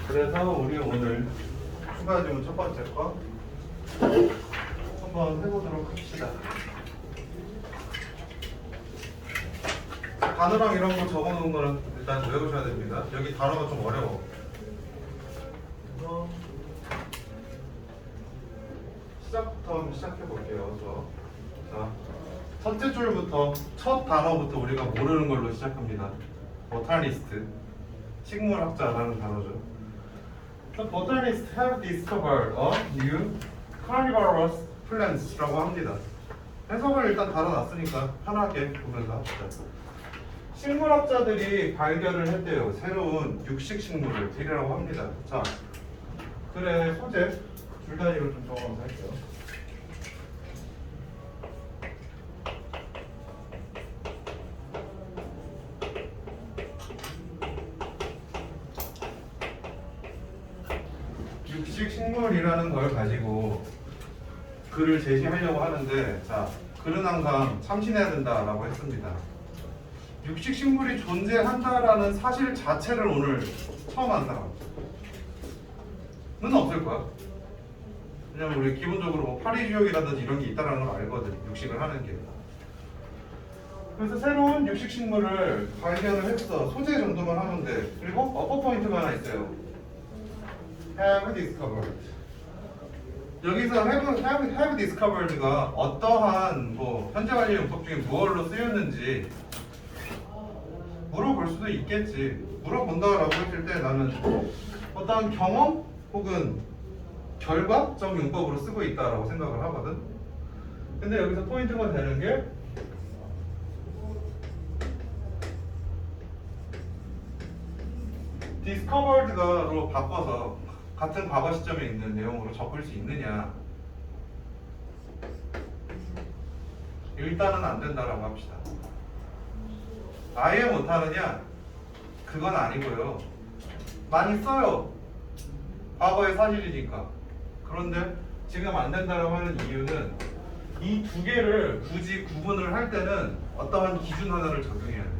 그래서 우리 오늘 추가 지문 첫 번째 거 한번 해보도록 합시다. 단어랑 이런 거 적어놓은 거는 일단 외우셔야 됩니다. 여기 단어가 좀 어려워. 그래서 시작부터 한번 시작해 볼게요. 자, 첫째 줄부터 첫 단어부터 우리가 모르는 걸로 시작합니다. botanist, 식물학자라는 단어죠. The botanists have discovered a new carnivorous plants라고 합니다. 해석을 일단 달아놨으니까 편하게 보면서 합시다. 식물학자들이 발견을 했대요. 새로운 육식식물을 들이라고 합니다. 자, 그래 소재 줄 단위로 좀 적어서 할게요. 육식식물이라는 걸 가지고 글을 제시하려고 하는데, 자, 글은 항상 참신해야 된다라고 했습니다. 육식식물이 존재한다라는 사실 자체를 오늘 처음 한 사람은 없을 거야. 왜냐면 우리 기본적으로 뭐 파리지옥이라든지 이런 게 있다는 걸 알거든, 육식을 하는 게. 그래서 새로운 육식식물을 발견을 했어. 소재 정도만 하면 돼. 그리고 어퍼 포인트가 하나 있어요. have discovered. 여기서 have discovered가 어떠한 뭐 현재 완료 용법 중에 무엇로 쓰였는지 물어볼 수도 있겠지. 물어본다라고 했을 때 나는 어떠한 경험 혹은 결과적 용법으로 쓰고 있다라고 생각을 하거든. 근데 여기서 포인트가 되는 게 discovered가로 바꿔서 같은 과거 시점에 있는 내용으로 적을 수 있느냐. 일단은 안 된다라고 합시다. 아예 못하느냐? 그건 아니고요. 많이 써요. 과거의 사실이니까. 그런데 지금 안 된다라고 하는 이유는 이 두 개를 굳이 구분을 할 때는 어떠한 기준 하나를 적용해야 돼요.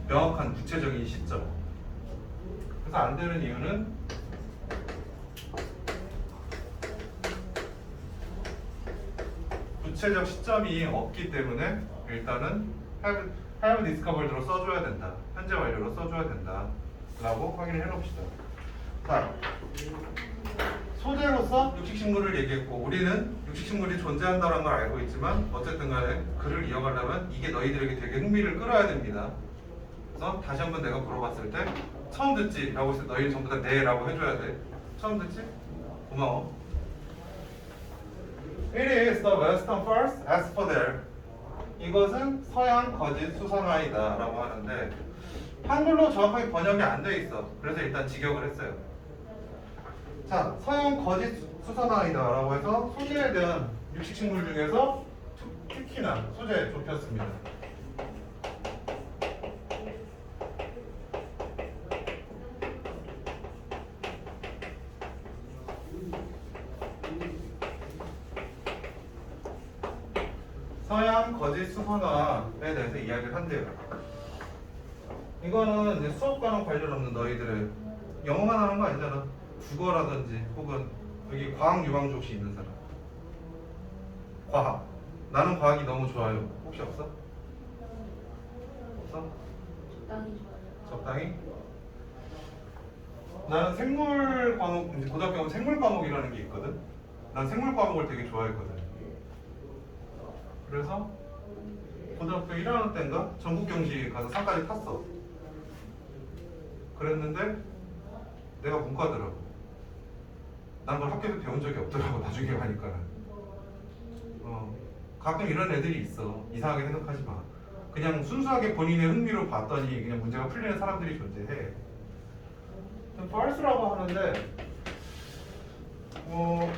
명확한 구체적인 시점. 그래서 안 되는 이유는 구체적 시점이 없기 때문에 일단은 have discovered로 써줘야 된다. 현재 완료로 써줘야 된다. 라고 확인을 해놓읍시다. 자, 소재로서 육식식물을 얘기했고, 우리는 육식식물이 존재한다는 걸 알고 있지만 어쨌든 간에 글을 이어가려면 이게 너희들에게 되게 흥미를 끌어야 됩니다. 그래서 다시 한번 내가 물어봤을 때 처음 듣지? 라고 해서 너희 전부 다 네 라고 해줘야 돼. 처음 듣지? 고마워. It is the western first asphodel. 이것은 서양 거짓 수선화이다 라고 하는데 한글로 정확하게 번역이 안 돼 있어. 그래서 일단 직역을 했어요. 자, 서양 거짓 수선화이다 라고 해서 소재에 대한 육식식물 중에서 특히나 소재 좁혔습니다. 서양 거짓 수선화에 대해서 이야기를 한대요. 이거는 이제 수업과는 관련 없는 너희들의 영어만 하는 거 아니잖아. 국어라든지 혹은 여기 과학 유망주 혹시 있는 사람? 과학. 나는 과학이 너무 좋아요. 혹시 없어? 없어? 적당히 좋아요. 적당히? 나는 생물 과목, 이제 고등학교 가면 생물 과목이라는 게 있거든. 난 생물 과목을 되게 좋아했거든. 그래서 고등학교 1학년 때인가 전국 경시 가서 상까지 탔어. 그랬는데 내가 문과더라고. 난 그걸 학교에서 배운 적이 없더라고. 나중에 가니까는. 가끔 이런 애들이 있어. 이상하게 생각하지 마. 그냥 순수하게 본인의 흥미로 봤더니 그냥 문제가 풀리는 사람들이 존재해. false라고 하는데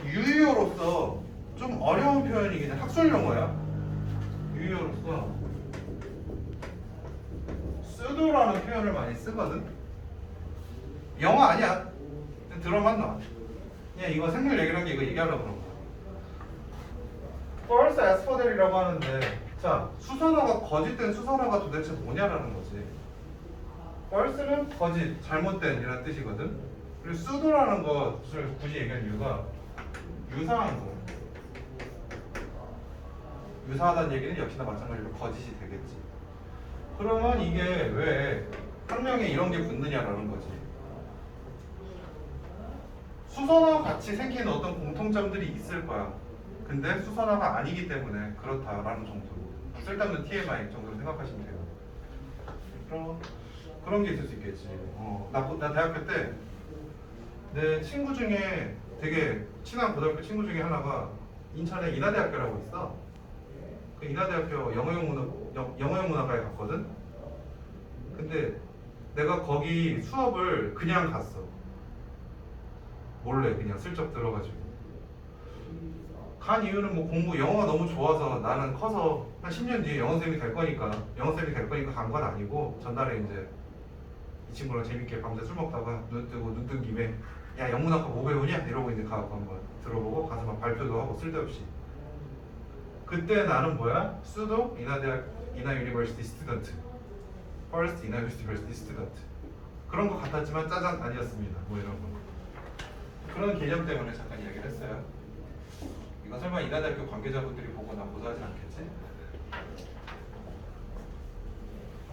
유의어로서 좀 어려운 표현이긴 해. 학술 용어야. 유의어로서 pseudo라는 표현을 많이 쓰거든. 영어 아니야. 들어만 놔. 그냥 이거 생물 얘기를 한 게 이거 얘기하려고 그런 거야. false asphodel이라고 하는데, 자, 수선화가 거짓된 수선화가 도대체 뭐냐라는 거지. false는 거짓, 잘못된 이라는 뜻이거든. 그리고 수도라는 것을 굳이 얘기한 이유가 유사한 거예요. 유사하다는 얘기는 역시나 마찬가지로 거짓이 되겠지. 그러면 이게 왜 학명에 이런 게 붙느냐라는 거지. 수선화와 같이 생기는 어떤 공통점들이 있을 거야. 근데 수선화가 아니기 때문에 그렇다라는 정도로 쓸데없는 TMI 정도로 생각하시면 돼요. 그런 게 있을 수 있겠지. 나 대학교 때 내 친구 중에 되게 친한 고등학교 친구 중에 하나가 인천에 인하대학교라고 있어. 그 인하대학교 영어영문학과에 갔거든. 근데 내가 거기 수업을 그냥 갔어. 몰래 그냥 슬쩍 들어가지고. 간 이유는 뭐 공부 영어가 너무 좋아서 나는 커서 한 10년 뒤에 영어쌤이 될 거니까 간 건 아니고 전날에 이제 이 친구랑 재밌게 밤새 술 먹다가 눈 뜬 김에 야 영문학과 뭐 배우냐? 이러고 이제 가서 한번 들어보고 가서 막 발표도 하고 쓸데없이. 그때 나는 뭐야? 수도 인하 유니버시티 스튜던트, 퍼스트 인하 유니버시티 스튜던트 그런 거 같았지만 짜잔 아니었습니다. 뭐 이런 거. 그런 개념 때문에 잠깐 이야기를 했어요. 이건 설마 인하대학교 관계자분들이 보고 나 고소하지 않겠지?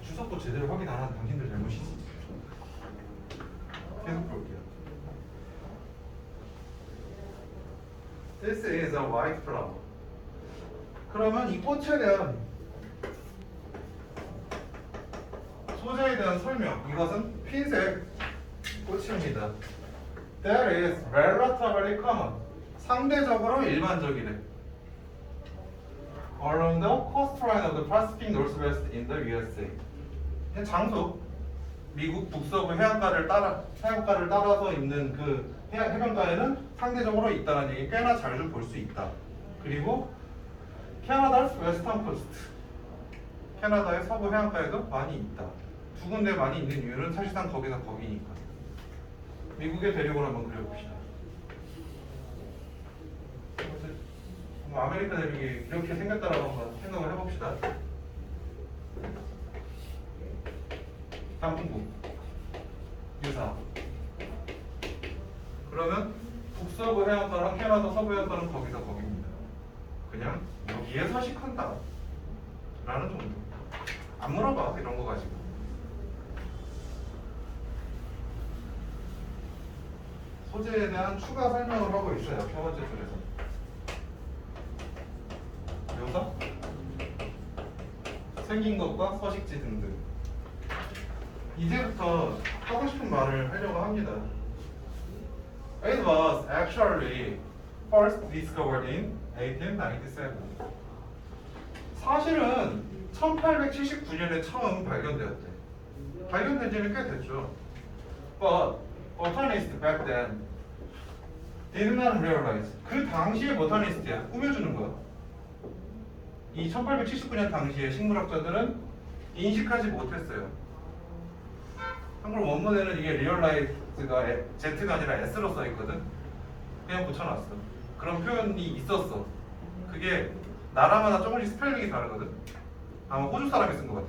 주석도 제대로 확인 안 한 당신들 잘못이지. 계속 볼게요. This is a white flower. 그러면 이 꽃에 대한 소재에 대한 설명. 이것은 흰색 꽃입니다. That is relatively common. 상대적으로 일반적이래. Along the coastline of the Pacific Northwest in the USA. 장소. 미국 북서부 해안가를 따라서 있는 그 해변가에는 상대적으로 있다는 얘기 꽤나 자주 볼 수 있다. 그리고 캐나다의 웨스턴 코스트. 캐나다의 서부 해안가에도 많이 있다. 두 군데 많이 있는 이유는 사실상 거기서 거기니까. 미국의 대륙을 한번 그려봅시다. 아메리카 대륙이 이렇게 생겼다라고 한번 생각을 해봅시다. 남북부 유사. 그러면 북서부 해안가랑 캐나다 서부 해안가는 거기서 거기입니다. 그냥 여기에 서식한다 라는 정도. 안 물어봐 이런 거 가지고. 소재에 대한 추가 설명을 하고 있어요. 세 번째 줄에서. 묘사, 생긴 것과 서식지 등등. 이제부터 하고 싶은 말을 하려고 합니다. It was actually first discovered in 1897. 사실은 1879년에 처음 발견되었대. 발견된 지는 꽤 됐죠. But botanists back then did not realize. 그 당시의 보타니스트야. 꾸며주는 거야. 이 1879년 당시에 식물학자들은 인식하지 못했어요. 한글 원문에는 이게 리얼라이즈가 Z가 아니라 S로 써있거든. 그냥 붙여놨어. 그런 표현이 있었어. 그게 나라마다 조금씩 스펠링이 다르거든. 아마 호주 사람이 쓴 것 같아.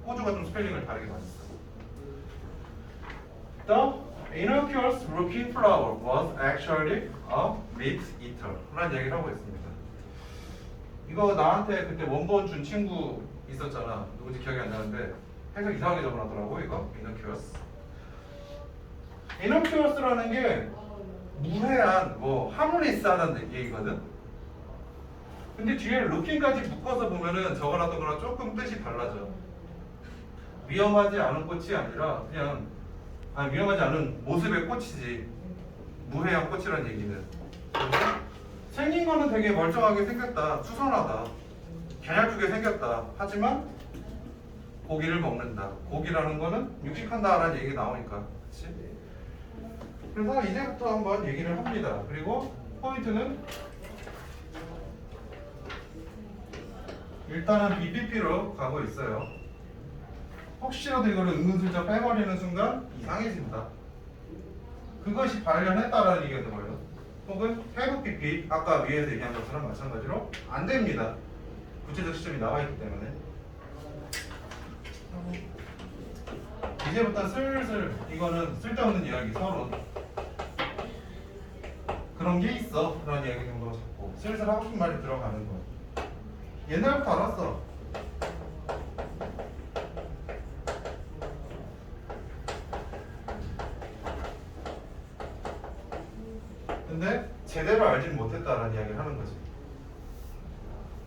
호주가 좀 스펠링을 다르게 많이 써. The innocuous looking flower was actually a meat eater 라는 얘기를 하고 있습니다. 이거 나한테 그때 원본 준 친구 있었잖아. 누군지 기억이 안 나는데 해석 이상하게 적어놨더라고. 이거 innocuous. innocuous라는 게 무해한, 뭐 하모니스하는 얘기거든. 근데 뒤에 looking까지 묶어서 보면은 적어놨던 거랑 조금 뜻이 달라져. 위험하지 않은 꽃이 아니라 그냥 위험하지 않은 모습의 꽃이지. 무해한 꽃이란 얘기는. 생긴 거는 되게 멀쩡하게 생겼다. 수선하다. 갸냘프게 생겼다. 하지만 고기를 먹는다. 고기라는 거는 육식한다라는 얘기가 나오니까. 그치? 그래서 이제부터 한번 얘기를 합니다. 그리고 포인트는 일단은 BPP로 가고 있어요. 혹시라도 이거를 은근슬쩍 빼버리는 순간 이상해진다. 그것이 발견했다라는 얘기가 되고요. 혹은 회복 PP, 아까 위에서 얘기한 것처럼 마찬가지로 안 됩니다. 구체적 시점이 나와 있기 때문에. 이제부터 슬슬 이거는 쓸데없는 이야기 서론. 그런 게 있어 라는 얘기 정도 잡고 슬슬 하고 싶은 말이 들어가는 거야. 옛날부터 알았어. 근데 제대로 알지는 못했다라는 이야기를 하는 거지.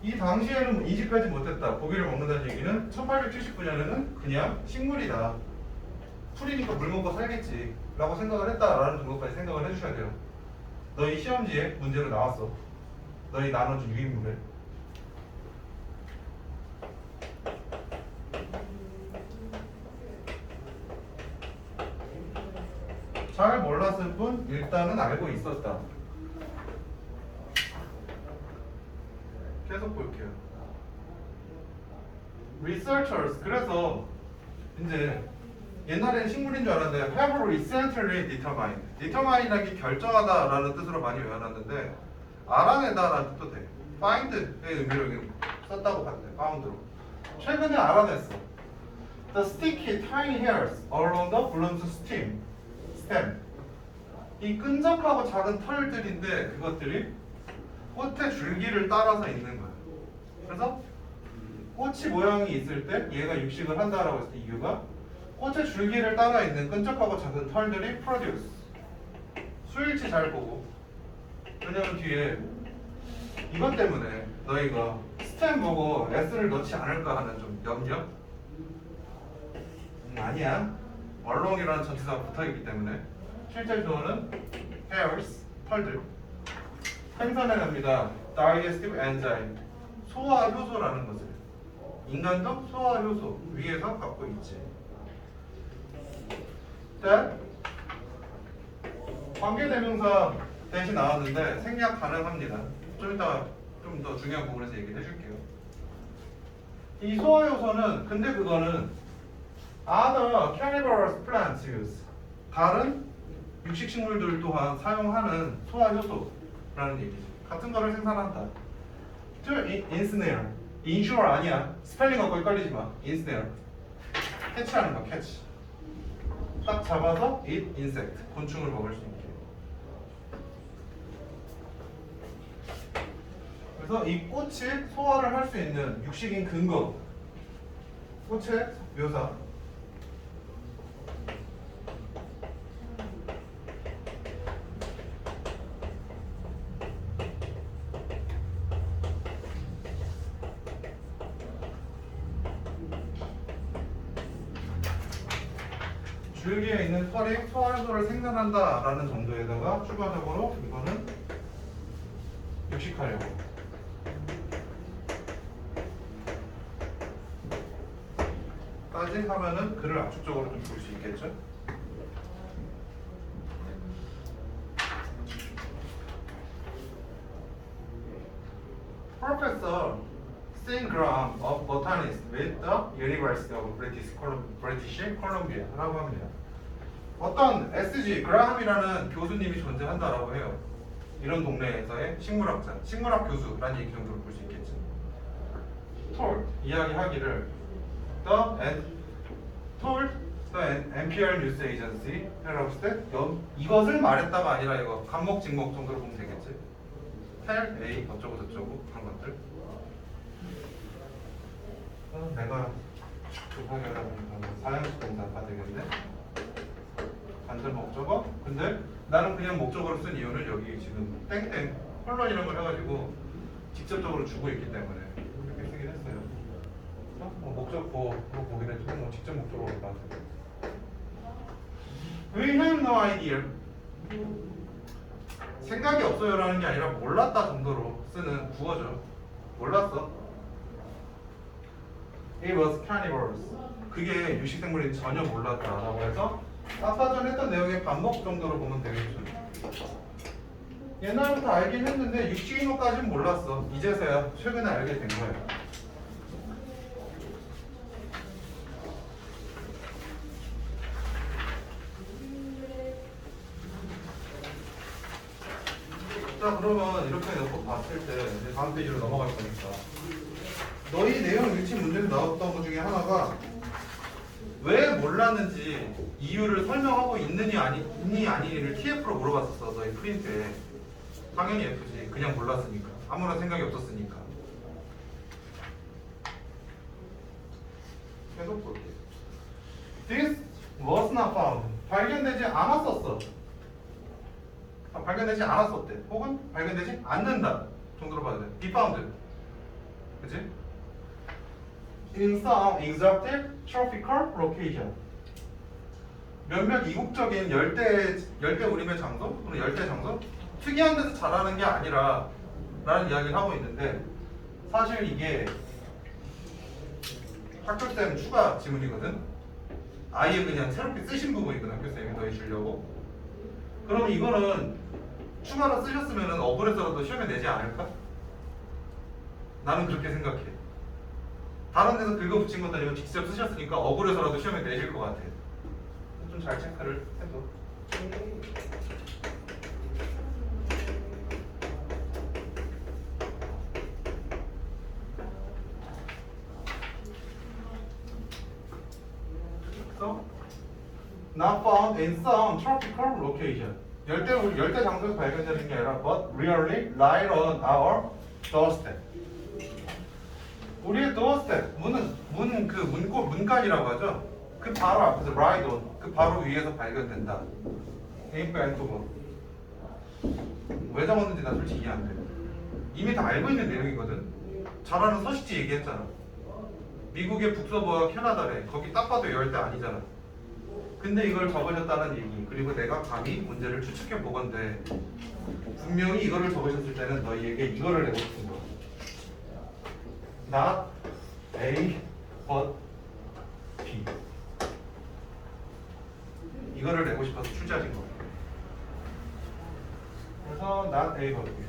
이 당시에는 인식하지 못했다. 고기를 먹는다는 얘기는 1879년에는 그냥 식물이다. 풀이니까 물 먹고 살겠지 라고 생각을 했다라는 정도까지 생각을 해주셔야 돼요. 너희 시험지에 문제로 나왔어. 너희 나눠준 유인물에. 잘 몰랐을 뿐 일단은 알고 있었다. 계속 볼게요. Researchers. 그래서 이제 옛날에는 식물인 줄 알았는데 have recently determined. determine이라는 게 결정하다라는 뜻으로 많이 외워놨는데 알아내다라는 뜻도 돼. find의 의미로 여기 썼다고 봤대. found로. 최근에 알아냈어. The sticky tiny hairs along the bloom's stem. 이 끈적하고 작은 털들인데 그것들이 꽃의 줄기를 따라서 있는 거야. 그래서 꽃이 모양이 있을 때 얘가 육식을 한다라고 했을 때 이유가 꽃의 줄기를 따라 있는 끈적하고 작은 털들이 produce. 수일치 잘 보고. 왜냐면 뒤에 이것 때문에 너희가 스템 보고 S를 넣지 않을까 하는 좀 염려? 아니야. along이라는 전치사가 붙어있기 때문에 실제 주어는 hairs, 털들. 생산해냅니다. digestive enzyme, 소화 효소라는 것을. 인간도 소화 효소 위에서 갖고 있지. that 관계대명사 대신 나왔는데 생략 가능합니다. 좀 이따 좀 더 중요한 부분에서 얘기를 해줄게요. 이 소화 효소는 근데 그거는 other carnivorous plants use. 다른 육식식물들 또한 사용하는 소화 효소라는 얘기죠. 같은 거를 생산한다. to ensnare. ensure 아니야. 스펠링 갖고 헷갈리지 마. ensnare. 캐치하는 거, 캐치. 딱 잡아서 eat insect. 곤충을 먹을 수 있게. 그래서 이 꽃이 소화를 할 수 있는 육식인 근거. 꽃의 묘사. 줄기에 있는 털이 소화효소를 생산한다라는 정도에다가 추가적으로 이거는 육식하려고. 까지 하면은 글을 압축적으로 좀 볼 수 있겠죠? Professor Stan Graham of Botanist with the University of British Columbia라고 합니다. 어떤 SG 그라함이라는 교수님이 존재한다라고 해요. 이런 동네에서의 식물학자, 식물학 교수라는 얘기 정도로 볼 수 있겠죠. told 이야기하기를 told the NPR News Agency라고 했을 때 이것을 말했다가 아니라 이거 간목 직목 정도로 보면 되겠지. tell A 어쩌고 저쩌고 그런 것들. 내가 급하게 하다 보니까 사형식 동사가 되겠네. 반전 목적어? 근데 나는 그냥 목적어로 쓴 이유는 여기 지금 땡땡 콜론 이런 걸 해가지고 직접적으로 주고 있기 때문에 이렇게 쓰긴 했어요. 목적어로 보긴 했지만 뭐 직접 목적어로 나왔어요. We have no idea. 생각이 없어요라는 게 아니라 몰랐다 정도로 쓰는 구어죠. 몰랐어. It was carnivorous. 그게 유식생물이 전혀 몰랐다라고 해서 아까 전 했던 내용의 반복 정도로 보면 되겠죠. 옛날부터 알긴 했는데 육식인 것까지는 몰랐어. 이제서야 최근에 알게 된 거야. 자, 그러면 이렇게 놓고 봤을 때 이제 다음 페이지로 넘어갈 거니까 너희 내용 일치 문제에서 나왔던 것 중에 하나가 왜 몰랐는지 이유를 설명하고 있느니 아니니를 TF로 물어봤었어. 너희 프린트에. 당연히 F지. 그냥 몰랐으니까. 아무런 생각이 없었으니까. 계속 볼게. This was not found. 발견되지 않았었어. 발견되지 않았었대. 혹은 발견되지 않는다 정도로 봐야 돼. Be found. 그치? In some exotic tropical location. 몇몇 이국적인 열대 우림의 장소 또는 열대 장소 특이한 데서 자라는 게 아니라 라는 이야기를 하고 있는데 사실 이게 학교쌤 추가 지문이거든. 아예 그냥 새롭게 쓰신 부분이거든. 학교쌤이 더해 주려고. 그럼 이거는 추가로 쓰셨으면 억울해서라도 시험에 내지 않을까? 나는 그렇게 생각해. 다른 데서 긁어붙인 것도 아니고 직접 쓰셨으니까 억울해서라도 시험에 내실 것 같아. 좀 잘 체크를 해도. So, not found in some tropical location. 열대 장소에서 발견되는 게 아니라 but rarely right on our doorstep. 우리의 doorstep 문간이라고 하죠. 그 바로 앞에서 right on 그 바로 위에서 발견된다. in Vancouver. 왜 적었는지 나 솔직히 이해 안 돼. 이미 다 알고 있는 내용이거든. 잘하는 서식지 얘기했잖아. 미국의 북서부와 캐나다래. 거기 딱 봐도 열대 아니잖아. 근데 이걸 적으셨다는 얘기. 그리고 내가 감히 문제를 추측해 보건데 분명히 이거를 적으셨을 때는 너희에게 이거를 내고 싶은 거야. Not A but B. 이거를 내고 싶어서 출제하신 거야. 그래서 not A but B.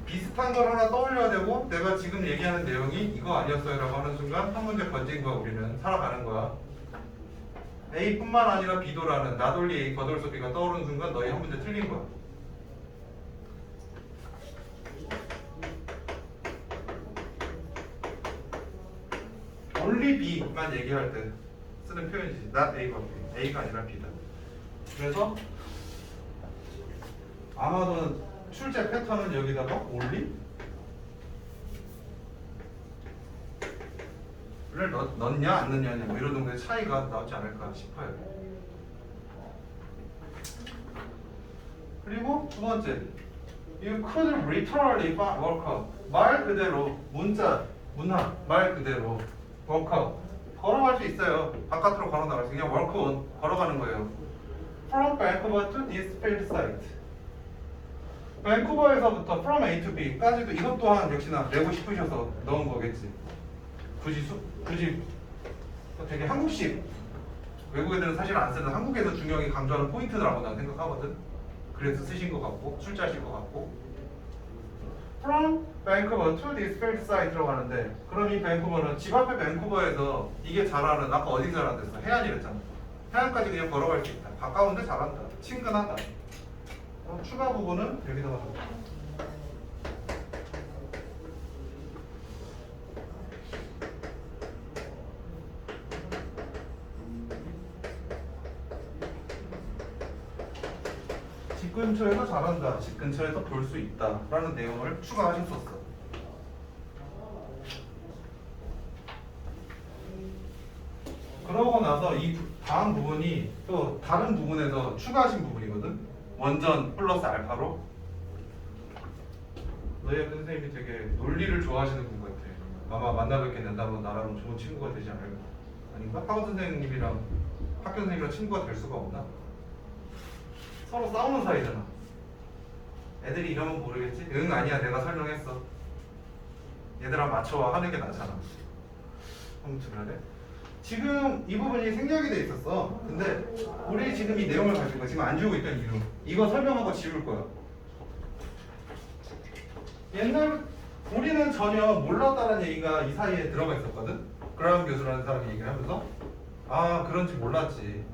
비슷한 걸 하나 떠올려야 되고 내가 지금 얘기하는 내용이 이거 아니었어요 라고 하는 순간 한 문제 건진 거야. 우리는 살아가는 거야. A뿐만 아니라 B도라는 나돌리 A 거돌소 B가 떠오르는 순간 너희 한 문제 틀린 거야. only B만 얘기할 때 쓰는 표현이지. not A but B. A가 아니라 B다. 그래서 아마도 출제 패턴은 여기다가 only 를 넣냐 안 넣냐냐 뭐 이런 정도의 차이가 나오지 않을까 싶어요. 그리고 두 번째, You could literally work out. 말 그대로 문화 말 그대로 work out. 걸어갈 수 있어요. 바깥으로 걸어 나갈 수 그냥 work on 걸어가는 거예요. From Vancouver to this field site. 밴쿠버에서부터 from A to B까지도 이것 또한 역시나 내고 싶으셔서 넣은 거겠지. 굳이 되게 한국식 외국 애들은 사실 안 쓰는 한국에서 중요하게 강조하는 포인트라고 난 생각하거든. 그래서 쓰신 것 같고 출제하실 것 같고. From Vancouver to this field site라고 하는데 그럼 이 밴쿠버는 집 앞에 밴쿠버에서 이게 잘하는 아까 어디 잘한댔어? 해안이랬잖아. 해안까지 그냥 걸어갈 수 있다. 가까운데 잘한다. 친근하다. 추가 부분은 여기다가 넣을게요. 집 근처에서 잘한다. 집 근처에서 볼 수 있다. 라는 내용을 추가하셨었어. 그러고 나서 이 다음 부분이 또 다른 부분에서 추가하신 부분이거든. 원전 플러스 알파로. 너희 선생님이 되게 논리를 좋아하시는 분 같아. 아마 만나 뵙게 된다면 나랑 좋은 친구가 되지 않을까? 아닌가? 학원 선생님이랑 학교 선생님이랑 친구가 될 수가 없나? 서로 싸우는 사이잖아. 애들이 이러면 모르겠지? 응 아니야 내가 설명했어. 얘들아 맞춰와 하는 게 낫잖아. 아무튼 간에 지금 이 부분이 생략이 돼 있었어. 근데 우리 지금 이 내용을 가지고 지금 안 지우고 있던 이유 이거 설명하고 지울 거야. 옛날 우리는 전혀 몰랐다는 얘기가 이 사이에 들어가 있었거든. 그라운 교수라는 사람이 얘기를 하면서 아 그런지 몰랐지.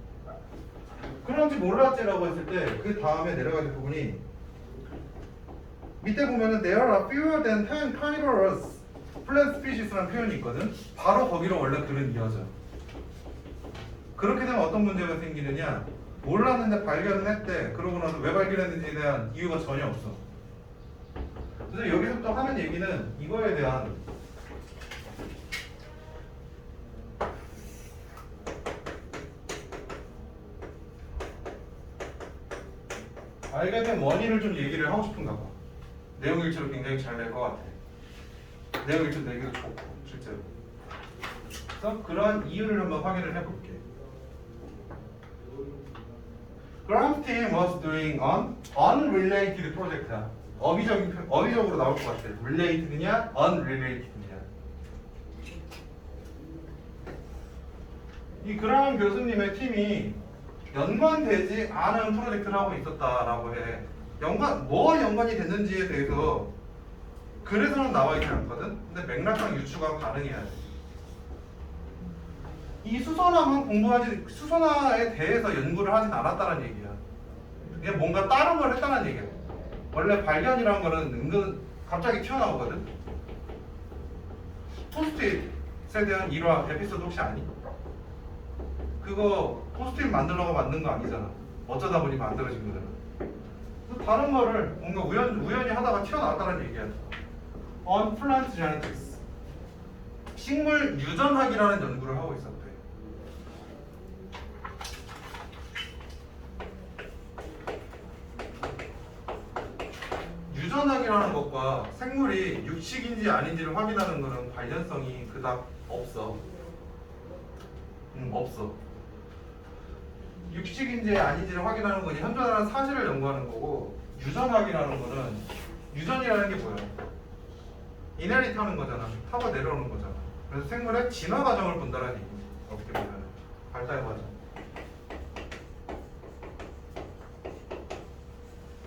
그런지 몰랐지라고 했을 때 그 다음에 내려가는 부분이 밑에 보면은 there are fewer than 10 carnivorous plant species라는 표현이 있거든. 바로 거기로 원래 글은 이어져. 그렇게 되면 어떤 문제가 생기느냐? 몰랐는데 발견을 했대. 그러고 나서 왜 발견했는지에 대한 이유가 전혀 없어. 그래서 여기서부터 하는 얘기는 이거에 대한 알게 된 원인을 좀 얘기를 하고 싶은가 봐. 내용 일치로 굉장히 잘 낼 것 같아. 내용 일치 내기도 좋고 실제로. 그래서 그러한 이유를 한번 확인을 해볼게. Graham's team was doing an unrelated project. 어휘적으로 나올 것 같아. Related냐, unrelated냐. 이 그라함 교수님의 팀이 연관되지 않은 프로젝트를 하고 있었다라고 해. 뭐와 연관이 됐는지에 대해서 글에서는 나와 있지 않거든. 근데 맥락상 유추가 가능해야 돼. 이 수소나에 대해서 연구를 하진 않았다는 얘기야. 그냥 뭔가 다른 걸 했다는 얘기야. 원래 발견이라는 거는 은근 갑자기 튀어나오거든. 포스트잇에 대한 일화 에피소드 혹시 아니? 그거 포스트잇 만들려고 만든 거 아니잖아. 어쩌다 보니 만들어진 거잖아. 그래서 다른 거를 뭔가 우연히 하다가 튀어나왔다는 얘기야. On plant genetics. 식물 유전학이라는 연구를 하고 있었대. 유전학이라는 것과 생물이 육식인지 아닌지를 확인하는 것은 관련성이 그닥 없어. 없어. 육식인지 아닌지를 확인하는 거니 현존하는 사실을 연구하는 거고, 유전학이라는 거는 유전이라는 게 뭐야? 이네리트 하는 거잖아. 타고 내려오는 거잖아. 그래서 생물의 진화 과정을 본다는 얘기지. 어떻게 보면 발달 과정.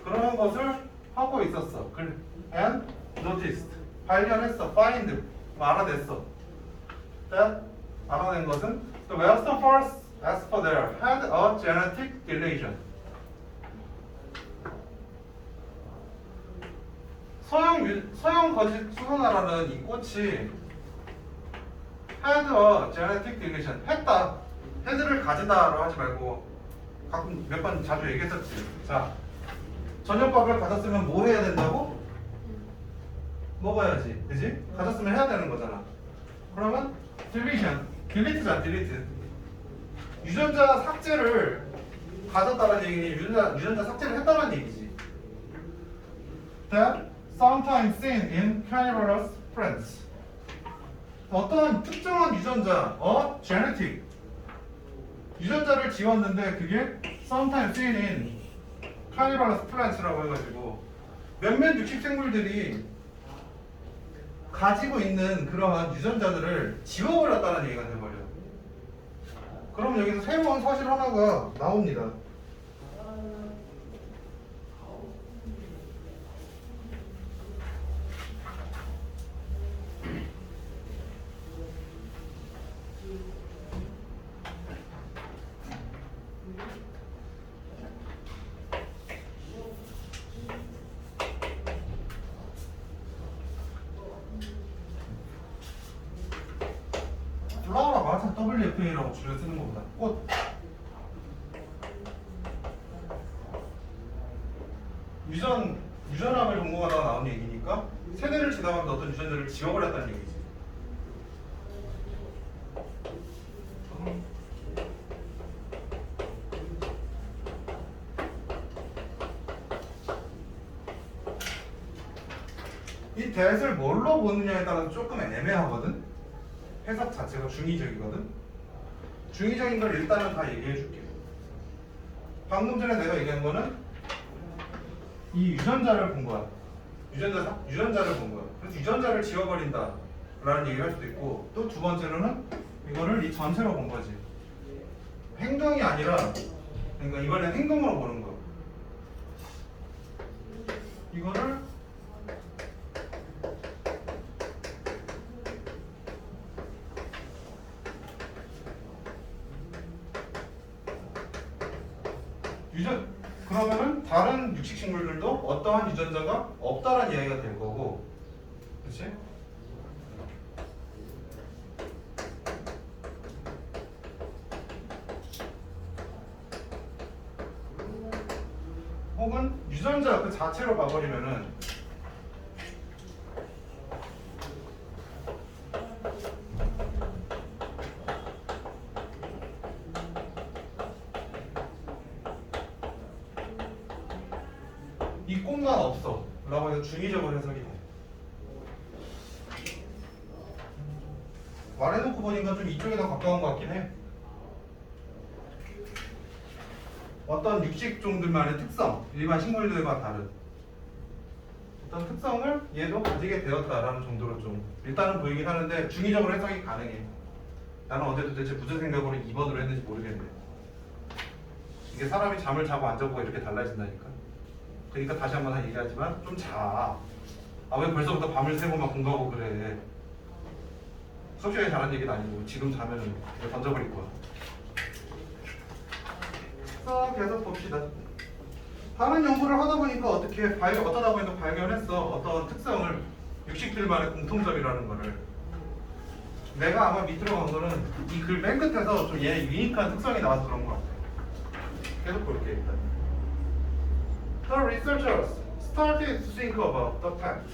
그런 것을 하고 있었어. and noticed. 발견했어. find. 알아냈어. that. 알아낸 것은 the Western forests as per there had a genetic relation. 서양 거짓 수소나라는 이 꽃이 had a genetic relation. 했다. 헤드를 가지다라고 하지 말고 가끔 몇 번 자주 얘기했었지. 자, 저녁밥을 가졌으면 뭐 해야 된다고? 먹어야지. 그지? 가졌으면 해야 되는 거잖아. 그러면 deletion. delete잖아. delete. 유전자 삭제를 가졌다는 얘기니 유전자 삭제를 했다는 얘기지. That sometimes seen in carnivorous plants. 어떤 특정한 유전자, genetic 유전자를 지웠는데 그게 sometimes seen in carnivorous plants라고 해가지고 몇몇 육식 생물들이 가지고 있는 그러한 유전자들을 지워버렸다는 얘기가 돼버려. 그럼 여기서 새로운 사실 하나가 나옵니다. 플라워라고 항상 WFA라고 줄여 쓰는 것보다 꽃. 유전학을 공부하다가 나온 얘기니까 세대를 지나가면서 어떤 유전자를 지워버렸다는 얘기지. 이 that을 뭘로 보느냐에 따라서 조금 애매하거든. 해석 자체가 중의적이거든. 중의적인 걸 일단은 다 얘기해 줄게. 방금 전에 내가 얘기한 거는 이 유전자를 본 거야. 유전자를 본 거야. 그래서 유전자를 지워버린다 라는 얘기를 할 수도 있고, 또 두 번째로는 이거를 이 전체로 본 거지. 행동이 아니라, 그러니까 이번엔 행동으로 보는 거야. 이거를 그러면은 다른 육식식물들도 어떠한 유전자가 없다라는 이야기가 될 거고, 그렇지? 혹은 유전자 그 자체로 가버리면은 이 꽃만 없어 라고 해서 중의적으로 해석이 돼. 말해놓고 보니까 좀 이쪽에 더 가까운 것 같긴 해. 어떤 육식종들만의 특성, 일반 식물들과 다른 어떤 특성을 얘도 가지게 되었다라는 정도로 좀 일단은 보이긴 하는데 중의적으로 해석이 가능해. 나는 어제 도대체 무슨 생각으로 2번으로 했는지 모르겠네. 이게 사람이 잠을 자고 안 자고가 이렇게 달라진다니까. 그러니까 다시 한번 얘기하지만 좀 자. 아 왜 벌써부터 밤을 새고 막 공부하고 그래. 수업 시간에 잘하는 얘기는 아니고 지금 자면은 이거 던져버릴 거야. 자 계속 봅시다. 다른 연구를 하다 보니까 어쩌다 보니까 발견했어. 어떤 특성을 육식들만의 공통점이라는 거를. 내가 아마 밑으로 간 거는 이 글 맨 끝에서 좀 얘 유니크한 특성이 나와서 그런 것 같아. 계속 볼게 일단. The researchers started to think about the fact.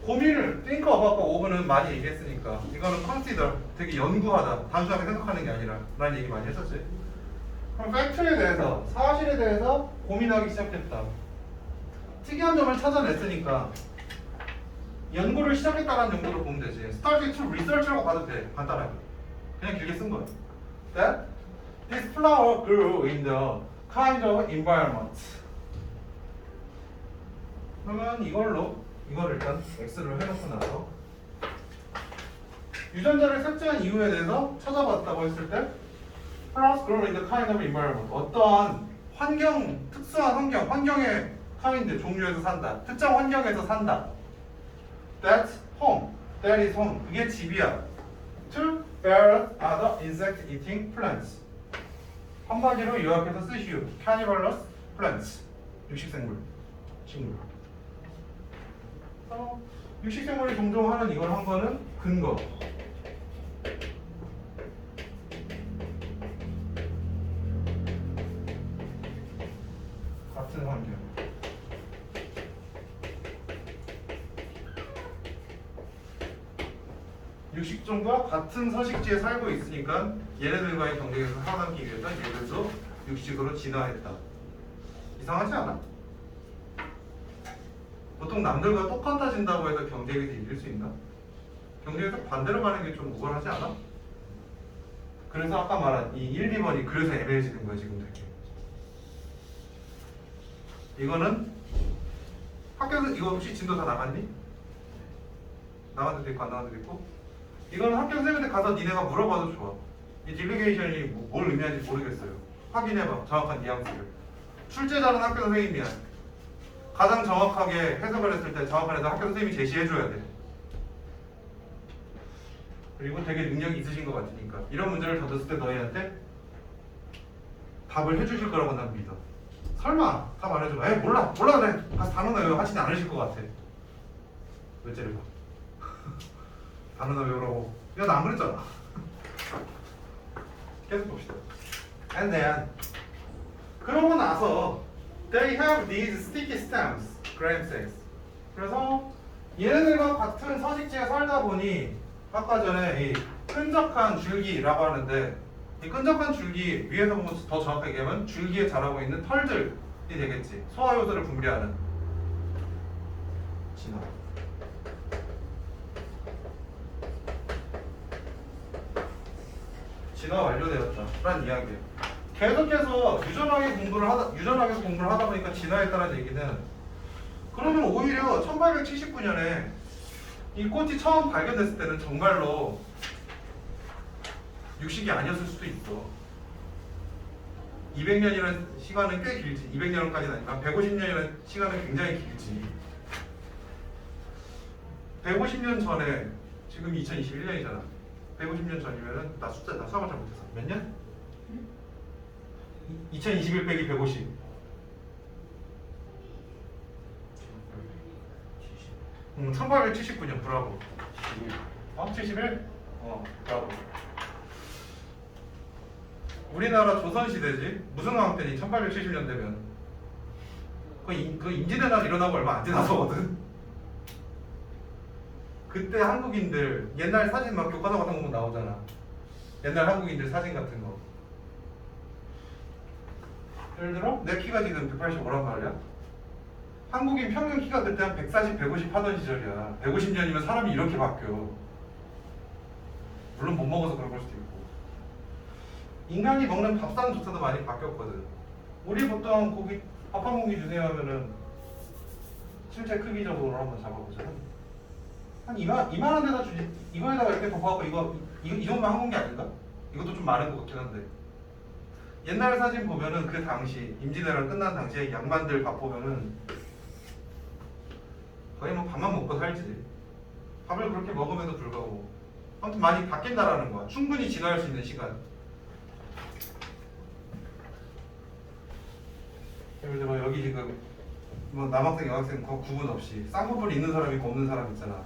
고민을 think about과 over는 많이 얘기했으니까 이거는 consider 되게 연구하다 단순하게 생각하는 게 아니라 라는 얘기 많이 했었지. 그럼 팩트에 대해서 사실에 대해서 고민하기 시작했다. 특이한 점을 찾아냈으니까 연구를 시작했다는 정도로 보면 되지. started to research라고 봐도 돼. 간단하게 그냥 길게 쓴 거야. That this flower grew in the kind of environment. 그러면 이걸 일단 X를 해놓고 나서 유전자를 삭제한 이유에 대해서 찾아봤다고 했을 때 flowers grow in the kind of environment. 어떠한 환경, 특수한 환경의 kind, 종류에서 산다. 특정 환경에서 산다. That's home. That is home. 그게 집이야. To bear other insect-eating plants. 한 가지로 요약해서 쓰시오. Carnivorous plants. 육식생물. 식물. 육식생물이 종종 하는 이걸 한 거는 근거. 같은 환경. 육식종과 같은 서식지에 살고 있으니까 얘네들과의 경쟁에서 살아남기 위해서 얘들도 육식으로 진화했다. 이상하지 않아? 보통 남들과 똑같아진다고 해서 경쟁에서 이길 수 있나? 경쟁에서 반대로 가는 게 좀 우월하지 않아? 그래서 아까 말한 이 1, 2번이 그래서 애매해지는 거야 지금 되게. 이거는 학교에서 이거 혹시 진도 다 나갔니? 나간 데도 있고 안 나간 데도 있고. 이거는 학교 선생님한테 가서 니네가 물어봐도 좋아. 이 딜리게이션이 뭘 의미하는지 모르겠어요. 확인해봐 정확한 뉘앙스를. 출제자는 학교 선생님이야. 가장 정확하게 해석을 했을 때 정확한 해석 학교 선생님이 제시해줘야 돼. 그리고 되게 능력이 있으신 것 같으니까 이런 문제를 던졌을 때 너희한테 답을 해주실 거라고 난 믿어. 설마 답 안 해줘. 에이 몰라 그래. 가서 단어 외워 하시지 않으실 것 같아. 왜 째려봐. 단어 외우라고. 야 나 안 그랬잖아. 계속 봅시다. And then 그러고 나서 They have these sticky stems, Graham says. 그래서 얘네들과 같은 서식지에 살다 보니 아까 전에 이 끈적한 줄기라고 하는데 이 끈적한 줄기 위에서 보면 더 정확하게 얘기하면 줄기에 자라고 있는 털들이 되겠지. 소화효소를 분비하는 진화. 진화 완료되었다라는 이야기예요. 계속해서 유전학에서 공부를 하다 보니까 진화했다는 얘기는 그러면 오히려 1879년에 이 꽃이 처음 발견됐을 때는 정말로 육식이 아니었을 수도 있어. 200년이라는 시간은 꽤 길지. 200년까지는 아니지만 150년이라는 시간은 굉장히 길지. 150년 전에 지금 2021년이잖아. 150년 전이면은 나 수학을 잘 못했어. 몇 년? 2021 빼기 150. 1879년 브라보. 71? 브라보. 우리나라 조선시대지. 무슨 왕 때니? 1870년 되면 그 임진의 날 일어나고 얼마 안 지나서거든. 그때 한국인들 옛날 사진 막 교과서 같은 거 보면 나오잖아. 옛날 한국인들 사진 같은 거. 예를 들어 내 키가 지금 185란 말이야. 한국인 평균 키가 그때 한 140, 150 하던 시절이야. 150년이면 사람이 이렇게 바뀌어. 물론 못 먹어서 그런 걸 수도 있고. 인간이 먹는 밥상조차도 많이 바뀌었거든. 우리 보통 고기 밥 한 공기 주세요 하면은 실제 크기적으로 한번 잡아보자. 한 이만한 데다 주지. 이거에다가 이렇게 덮어갖고 이 정도면 한 공기 아닌가? 이것도 좀 많은 것 같긴 한데. 옛날 사진 보면은 그 당시 임진왜란 끝난 당시에 양반들 밥 보면은 거의 뭐 밥만 먹고 살지. 밥을 그렇게 먹음에도 불구하고 아무튼 많이 바뀐다라는 거야. 충분히 진화할 수 있는 시간. 예를 들어 여기 지금 뭐 남학생 여학생 구분 없이 쌍꺼풀 있는 사람 있고 없는 사람 있잖아.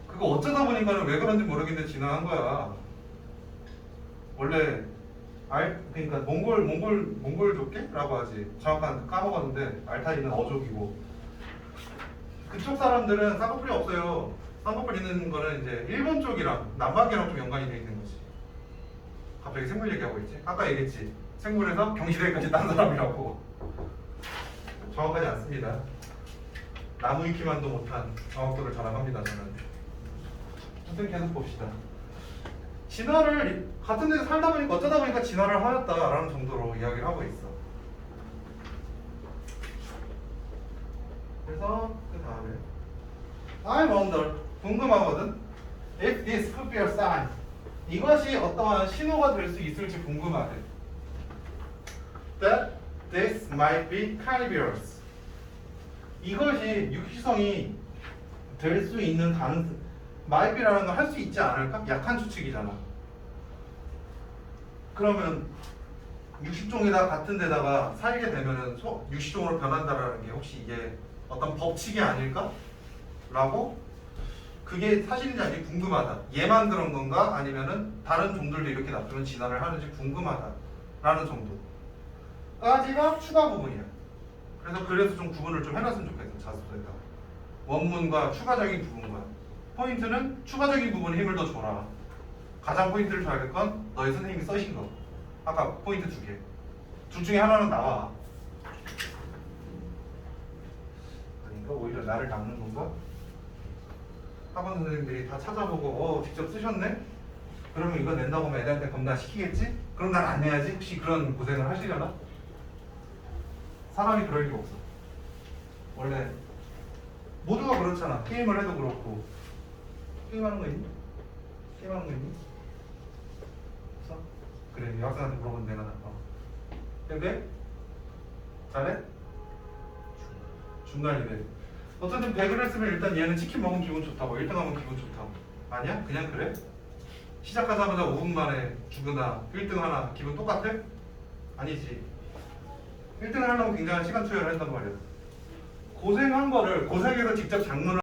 그거 어쩌다 보니까는 왜 그런지 모르겠는데 진화한 거야. 원래 그러니까 몽골족계라고 하지. 정확한 까먹었는데 알타이는 어족이고 그쪽 사람들은 쌍꺼풀이 없어요. 쌍꺼풀 있는 거는 이제 일본 쪽이랑 남방이랑 좀 연관이 돼 있는 거지. 갑자기 생물 얘기하고 있지. 아까 얘기했지. 생물에서 경시대까지 딴 사람이라고. 정확하지 않습니다. 나무 위키만도 못한 정확도를 자랑합니다 저는. 아무튼 계속 봅시다. 진화를 같은 데서 살다 보니까 어쩌다 보니까 진화를 하였다라는 정도로 이야기를 하고 있어. 그래서 그 다음에 I wonder 궁금하거든. If this could be a sign 이것이 어떠한 신호가 될 수 있을지 궁금하대. That this might be carnivorous 이것이 육식성이 될 수 있는 가능성 might be라는 걸 할 수 있지 않을까? 약한 추측이잖아. 그러면 육식종에다 같은 데다가 살게 되면은 육식종으로 변한다라는 게 혹시 이게 어떤 법칙이 아닐까? 라고 그게 사실인지 아닌지 궁금하다. 얘만 그런 건가? 아니면은 다른 종들도 이렇게 놔두면 진화를 하는지 궁금하다. 라는 정도까지가 추가 부분이야. 그래서 좀 구분을 좀 해놨으면 좋겠어. 자습서에다. 원문과 추가적인 부분과. 포인트는 추가적인 부분에 힘을 더 줘라. 가장 포인트를 줘야 될 건 너희 선생님이 써신 거. 아까 포인트 2개. 둘 중에 하나는 나와. 그러니까 오히려 나를 닦는 건가? 학원 선생님들이 다 찾아보고 직접 쓰셨네? 그러면 이거 낸다고 하면 애들한테 겁나 시키겠지? 그럼 난 안 내야지? 혹시 그런 고생을 하시려나? 사람이 그럴 리가 없어. 원래 모두가 그렇잖아. 게임을 해도 그렇고. 게임하는 거 있니? 게임하는 거 있니? 없어? 그래, 여학생한테 물어보면 내가 나빠. 근데? 잘해? 중간이래. 어쨌든 100을 했으면 일단 얘는 치킨 먹으면 기분 좋다고 1등 하면 기분 좋다고. 아니야? 그냥 그래? 시작하자마자 5분 만에 죽으나 1등 하나 기분 똑같아? 아니지. 1등을 하려면 굉장한 시간 투여를 한단 말이야. 고생한 거를 고생해서 직접 장문을